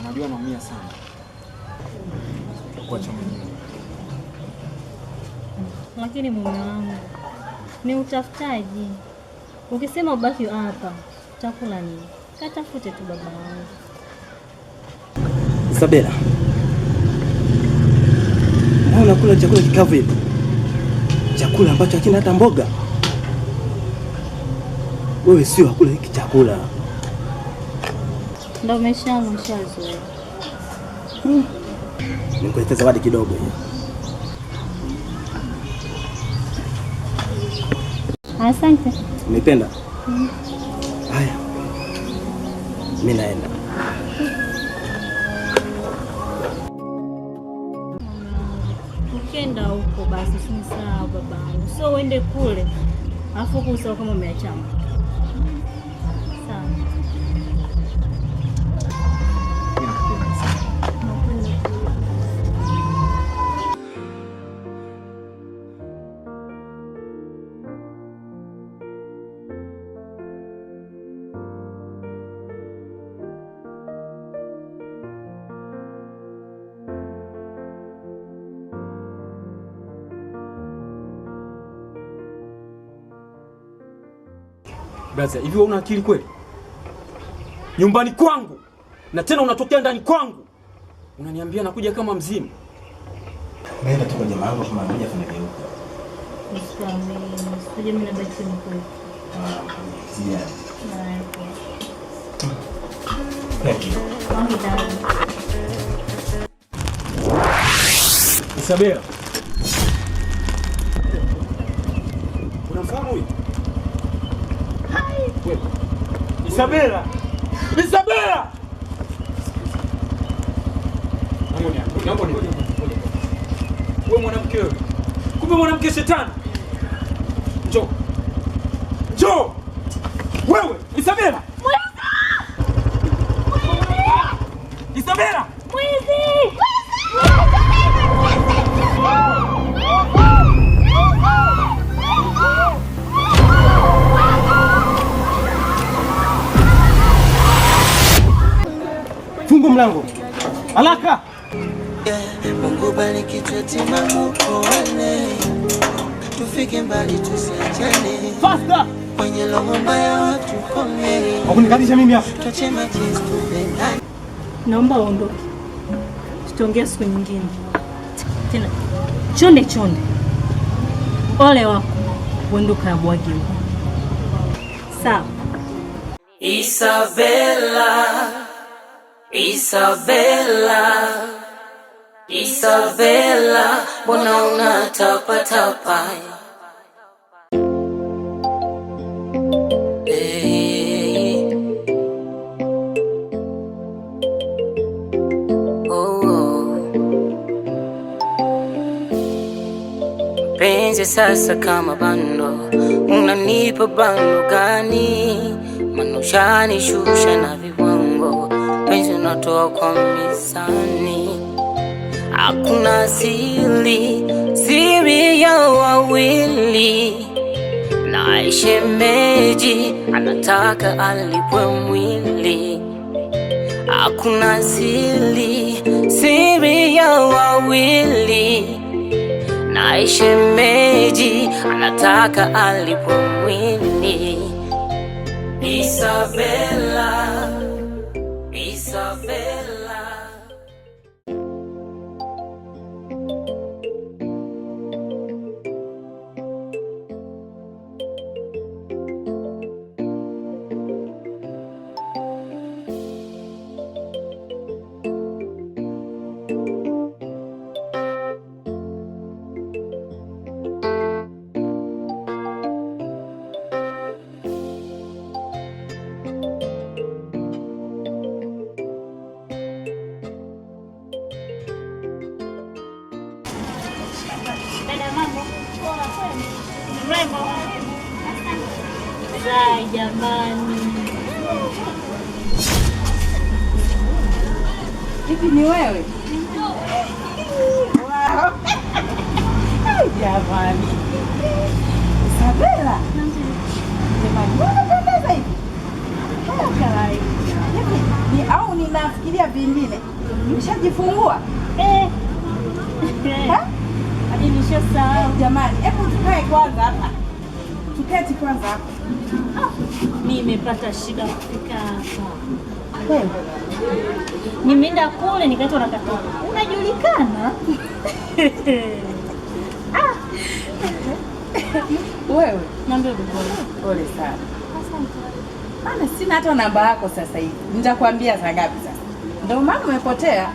Unajua naumia sana. Kuacha mwenyewe. Lakini mume wangu ni utafutaji. Ukisema ubaki hapa, utakula nini? Katafute tu baba wangu. Isabela. Mbona unakula chakula kikavu hivi? Chakula ambacho hakina hata mboga. Wewe sio kula hiki chakula. Ndio umeshazoea. Nikuletea zawadi kidogo hiyo. Asante. Umependa? Haya. Mimi naenda. Ukienda huko basi usinisahau babangu. So uende kule. Afu kusahau kama umeachana. Sawa. Brother, hivi wewe una akili kweli? Nyumbani kwangu na tena unatokea ndani kwangu. Unaniambia nakuja kama mzimu. Nenda tu kwa jamaa yangu kama anakuja kunigeuka. Sije mimi nabaki mkuu. Sija. Isabela. Unamfahamu huyu? Wewe. Isabela. Isabela. Wewe mwanamke wewe. Kumbe mwanamke shetani. Njoo. Njoo. Wewe, Isabela. Isabela. Mwizi! Fungu mlango. Haraka. Mungu bariki timamu kuone. Tufike mbali tusiachane. Faster. Kwenye roho mbaya watu kome. Hakunikatisha mimi hapa. Tuache majizi tupendane. Naomba uondoke. Tutaongea siku nyingine. Tena chonde chonde. Ole wako. Uondoka abwagi huko. Sawa. Isabela. Isabela. Isabela, mbona unatapa tapa? Hey. Oh. Penzi sasa kama bando, unanipa bando gani? Manushani shusha na viwango, penzi unatoa kwa mizani. Hakuna siri ya wawili, na shemeji anataka alipwe mwili. Hakuna siri ya wawili, na shemeji anataka alipwe mwili. Isabela, Isabela. Mrembo. Zai jamani. Hivi ni wewe? Wow. Jamani. Isabela. Jamani, unapendeza hivi. Kawaida. Ni Au ninafikiria vingine? Umeshajifungua? Hadi nishasahau. Jamani, hebu tukae kwanza hapa. Tuketi kwanza hapa. Mimi nimepata shida kufika hapa. Wewe Nimeenda kule nikaitwa na kaka. Unajulikana? wewe, Niambie bwana. pole sana. Asante. Maana sina hata namba yako sasa hivi. Nitakwambia saa ngapi sasa? Ndio maana umepotea.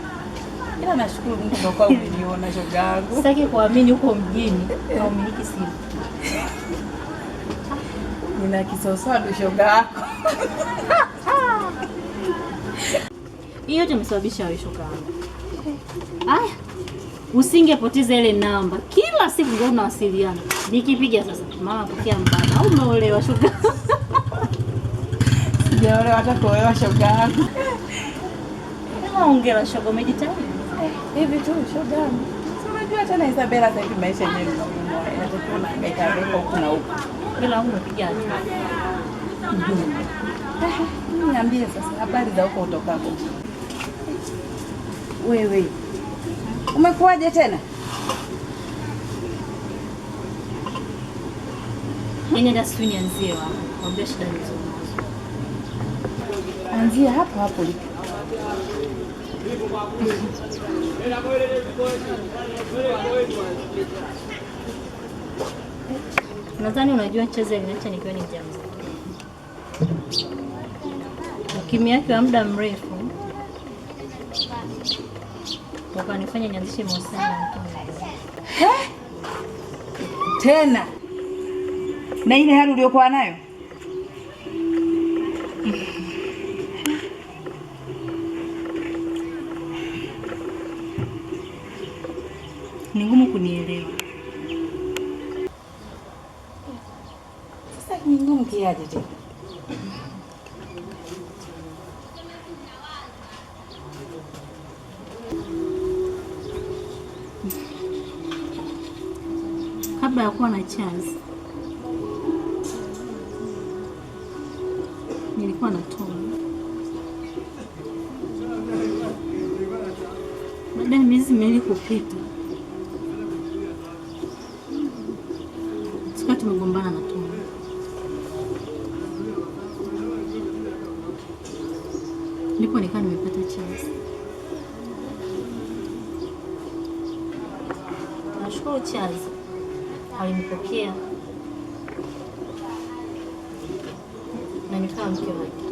Ila nashukuru Mungu kwa umeniona shoga yangu. Sitaki kuamini huko mjini na umiliki simu. Nina kisoswadu shoga yako. Hiyo yote imesababisha wewe shoga yangu. Aya. Usingepoteza ile namba. Kila siku ndio tunawasiliana. Nikipiga sasa, mama pokea mbana. Au umeolewa shoga? Sijaolewa hata kuolewa shoga yangu. Hongera shoga, umejitahidi. Hivi tu shoga yangu. Unajua tena Isabella sasa hivi maisha yenyewe ni magumu. Inatakiwa unahangaika huku na huku. Bila huko unapigaje? Niambie sasa habari za huko utokako. Wewe. Umekuwaje tena? Nenda sijui nianzie wapi. Mwambie shida hizo. Anzia hapo hapo lipo. Nadhani unajua cheze iliniacha nikiwa ni mjamzito. Ukimya wake wa muda mrefu ukanifanya nianzishe mahusiano na mtu mwingine. Tena na ile hali uliyokuwa nayo? Ni ngumu kunielewa. Sasa ni ngumu kiaje tena? Kabla ya kuwa na chance nilikuwa na Tom. Baada ya miezi miwili kupita, tukawa tumegombana na Tom. Ndipo nikawa nimepata chance. Nashukuru Charles alinipokea na nikawa mke wake.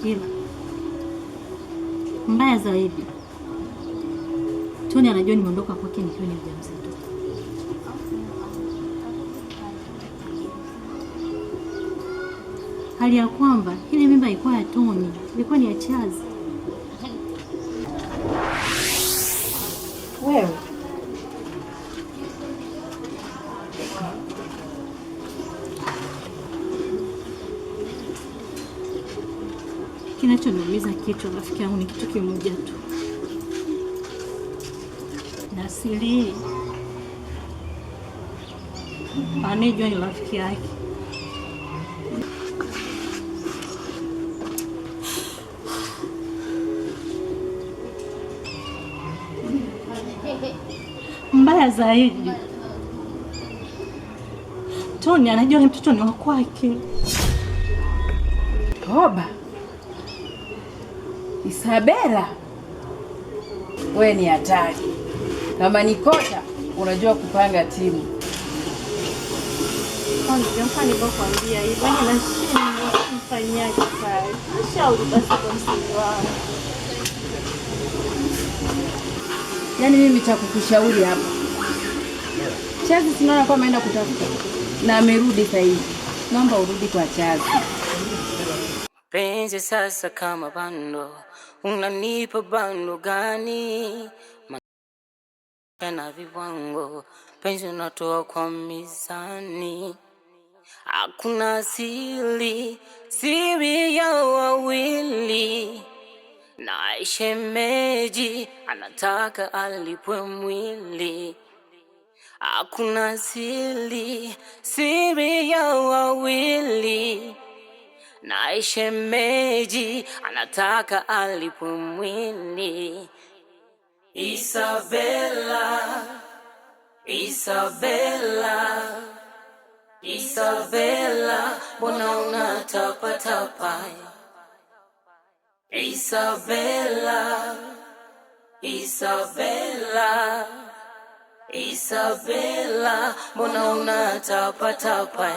Ila mbaya zaidi, Tony anajua nimeondoka kwake nikiwa ni mjamzito. Hali ya kwamba ile mimba ilikuwa ya Tony, ilikuwa ni ya Charles. Wewe kinachoniumiza kichwa rafiki yangu ni kitu kimoja tu. Na siri anejua ni rafiki yake. Mbaya zaidi, Tony anajua mtoto ni wa kwake. Toba. Isabella, wewe ni hatari. Kama ni kocha, unajua kupanga timu. Kwanza nilikwambia hivi, na mfanyaje sasa? Shauri basi kwa msingi wao. Yaani mimi cha kukushauri hapa. Chazi tunaona kama ameenda kutafuta na amerudi sasa hivi. Naomba urudi kwa Chazi. Penzi sasa kama bando, unanipa bando gani? Na viwango, penzi unatoa kwa mizani. Hakuna siri, siri ya wawili. Na shemeji anataka alipwe mwili. Hakuna siri, siri ya wawili. na shemeji anataka alipwe mwili. Isabella, Isabella, Isabella, mbona unatapatapa? Isabella, Isabella, Isabella, mbona unatapatapa?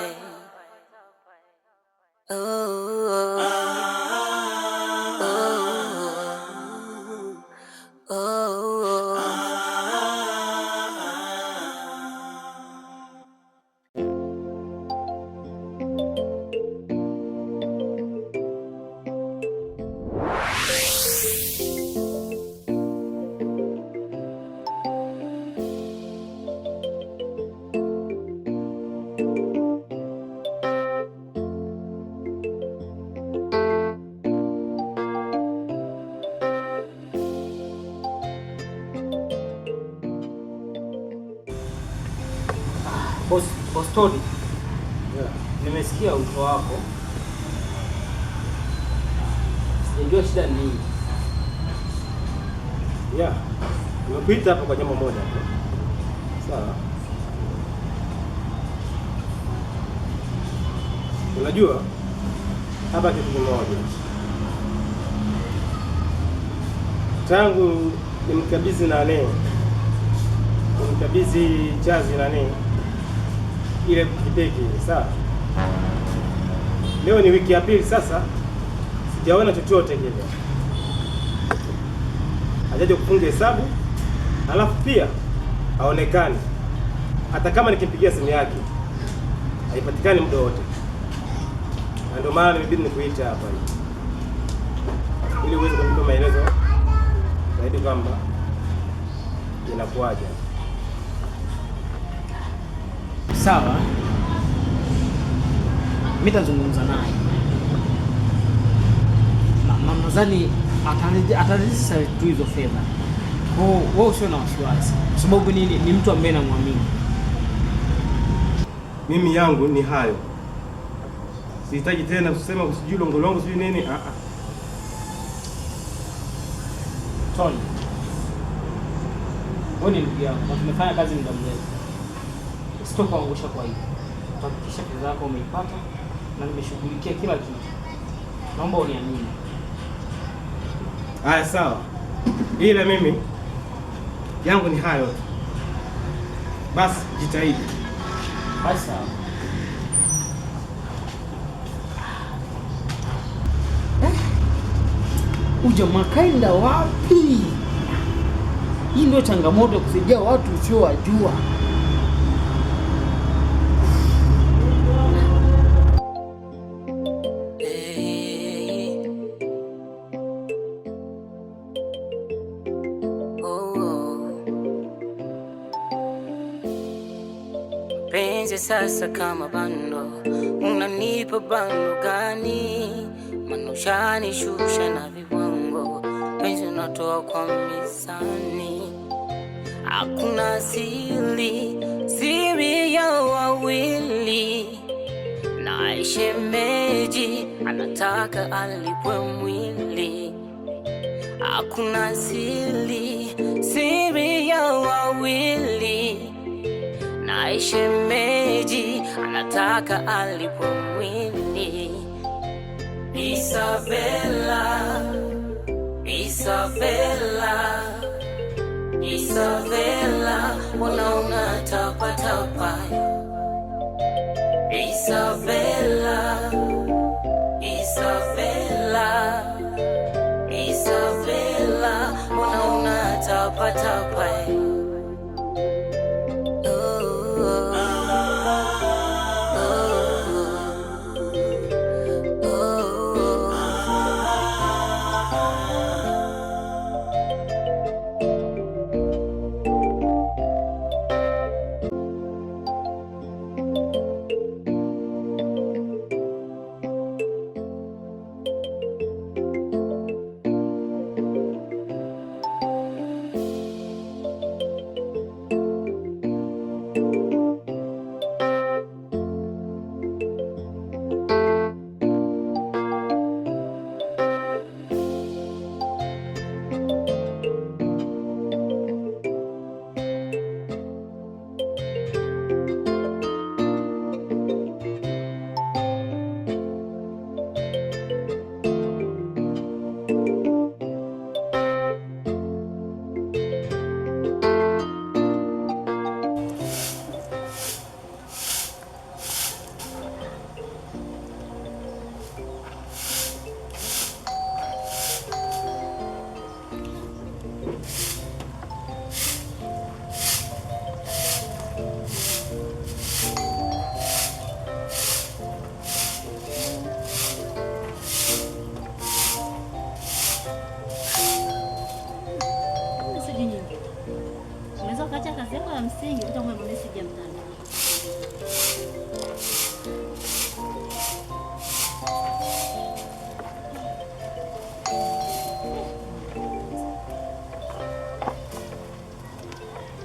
Oh, oh, oh, oh, oh. Boss Tony. Yeah. Nimesikia wito wako. Sijajua shida ni nini. Yeah. Nimekuita hapa kwa jambo moja tu. Sawa. Unajua hapa kitu kimoja. Tangu nimkabidhi Chazi ile kipeke, sawa? Leo ni wiki ya pili sasa, sijaona chochote kile. Hajaje kufunga hesabu, alafu pia haonekani. Hata kama nikimpigia simu yake, haipatikani muda wote. Na ndio maana nimebidi nikuita hapa ili uweze kunipa maelezo zaidi kwamba inakuaje. Sawa. Mimi nitazungumza naye. Nadhani atarejea tu hizo fedha. Kwa hiyo wewe usio na wasiwasi. Kwa sababu ni mtu ambaye namwamini. Mimi yangu ni hayo. Sihitaji tena kusema usijui longolongo sijui nini. Tony. Wewe ni ndugu yangu na tumefanya kazi muda mrefu. Sitokuangusha kwa hiyo. Tuhakikisha pesa yako umeipata na nimeshughulikia kila kitu. Naomba uniamini. Haya sawa. Ila mimi yangu ni hayo. Basi jitahidi. Basi sawa. Ujamaa kaenda wapi? Hii ndio changamoto kusaidia watu usiowajua. Penzi sasa kama bando, unanipa bando gani? Manushani shusha na viwango, penzi unatoa kwa mizani. Hakuna siri ya wawili, na shemeji anataka alipwe mwili. Hakuna siri ya wawili, na shemeji anataka alipwe mwili. Isabella, Isabella, Isabella, mbona unatapatapa? Isabella, Isabella, Isabella, mbona unatapatapa? msingi utakuwa message ya mtandao.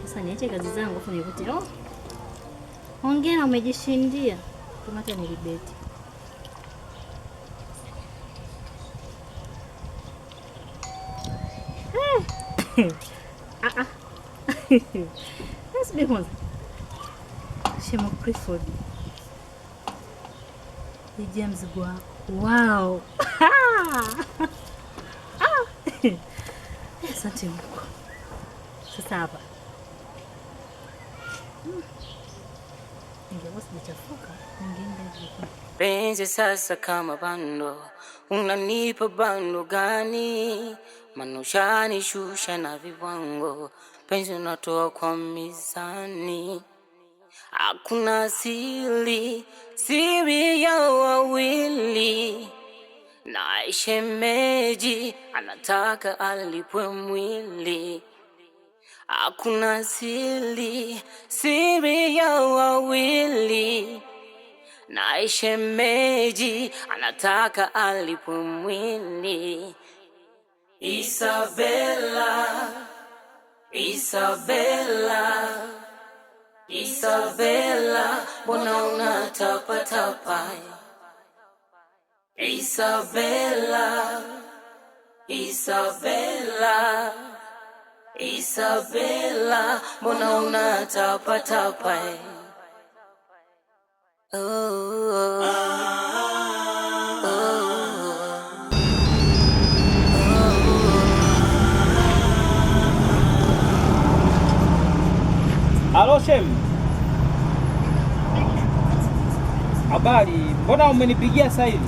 Sasa niache kazi zangu afu nikute. Oh. Hongera umejishindia. Kamata nilibeti. Nasubiri kwanza. Shemo Clifford. Ni James Gwa. Wow. Asante Mungu. Sasa hapa. Ningeweza kuchafuka, ningeenda hivi. Penzi sasa kama bando, unanipa bando gani? Manushani shusha na viwango, penzi unatoa kwa mizani. Hakuna siri ya wawili, na shemeji anataka alipwe mwili. Hakuna siri ya wawili, na shemeji anataka alipwe mwili. Isabella, mbona unatapatapa? Isabella, mbona unatapatapa? Halo Shem. Habari, mbona umenipigia sasa hivi?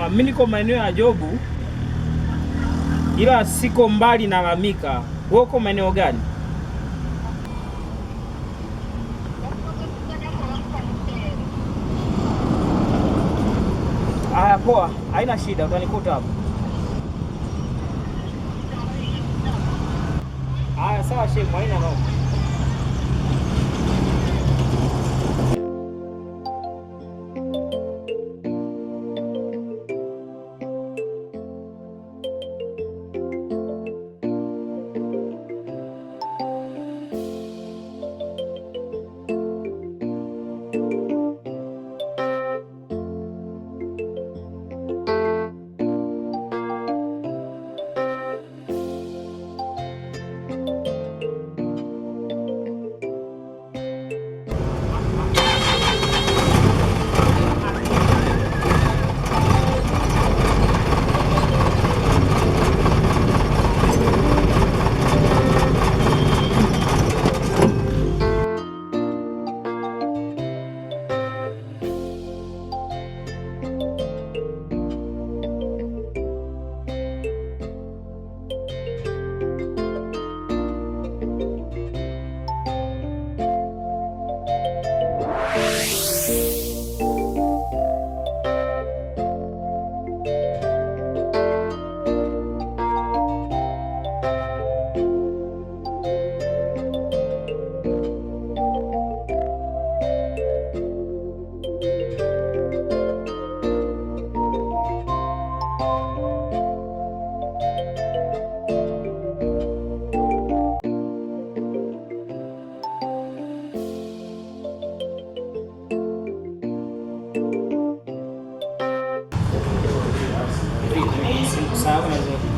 Mimi niko maeneo ya Jobu, ila siko mbali na Lamika. Wewe uko maeneo gani? Poa, haina shida, utanikuta hapo. Sawa Shem, haina noma.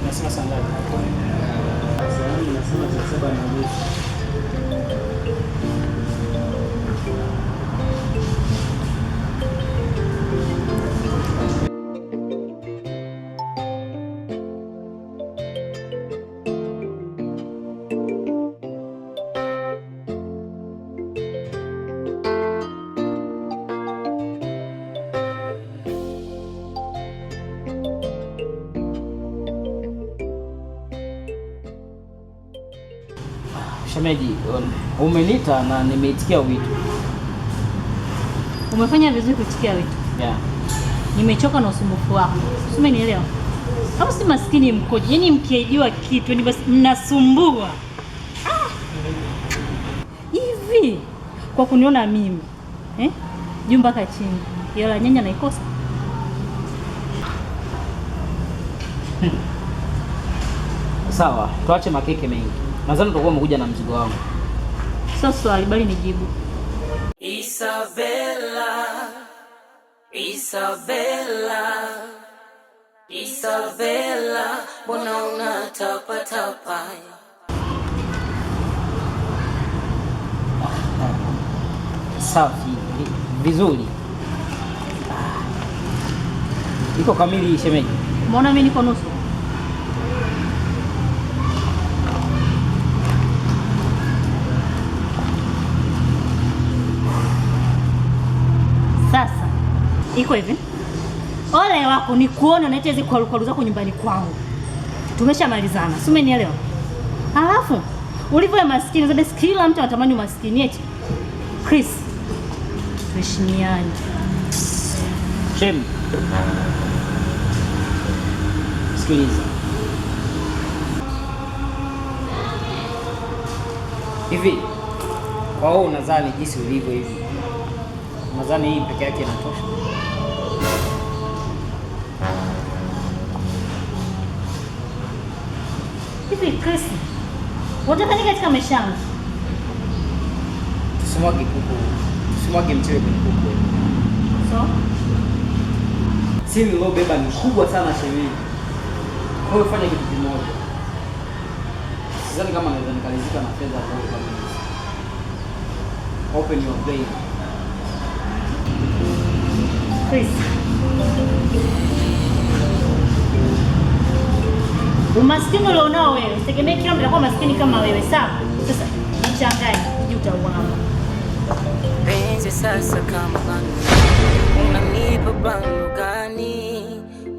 Nasema saa ngapi? Nasema saa 7:30. Shemeji, umenita na nimeitikia wito. Umefanya vizuri kuitikia wito. Yeah. Nimechoka na usumbufu wako. Umenielewa? Au si maskini mkoje? Yaani mkiaidiwa kitu ni basi mnasumbua. Hivi kwa kuniona mimi juu mpaka chini, hela nyanya naikosa. Sawa, tuache makeke mengi. Nadhani utakuwa umekuja na mzigo wangu. Sio swali bali nijibu. Isabella, Isabella, Isabella, mbona unatapatapa? Safi, vizuri. Iko kamili shemeji. Mbona mimi niko nusu? Sasa iko hivi, ole wako ni kuona unaita hizo kwalu zako nyumbani kwangu. Tumeshamalizana, si umenielewa? Alafu ulivyo maskini zote, kila mtu anatamani umaskini eti. Chris, tuheshimiane. Shem, sikiliza. Hivi kwa wewe unadhani jinsi ulivyo hivi, unadhani hii peke yake inatosha? Hivi Chris, unataka nini katika maisha yangu? Tusimwage kuku, tusimwage mchele kwenye kuku. So siri lobeba ni kubwa sana shemeji. Kwa hiyo fanya kitu kimoja. Sidhani kama naweza nikalizika na fedha kwa kabisa. Open your brain. Chris, umaskini ulionao wewe, usitegemee kila mtu anakuwa maskini kama wewe, sawa? Sasa nichanganye, utaona. Penzi sasa kama bando, unanipa bando gani?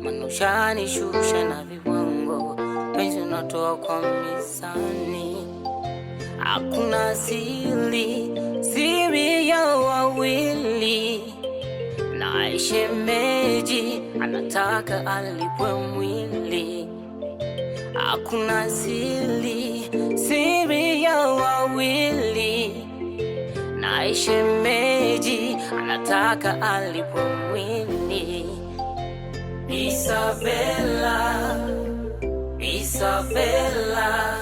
Manushani shusha na viwango, penzi unatoa kwa mizani. Hakuna siri ya wawili, na shemeji anataka alipwe mwili. Hakuna siri ya wawili, na shemeji anataka alipwe mwili. Isabella, Isabella,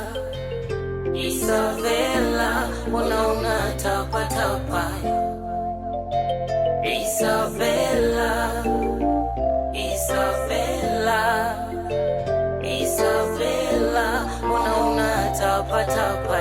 Isabella, mbona unatapatapa? Isabella, Isabella, Isabella, mbona unatapatapa?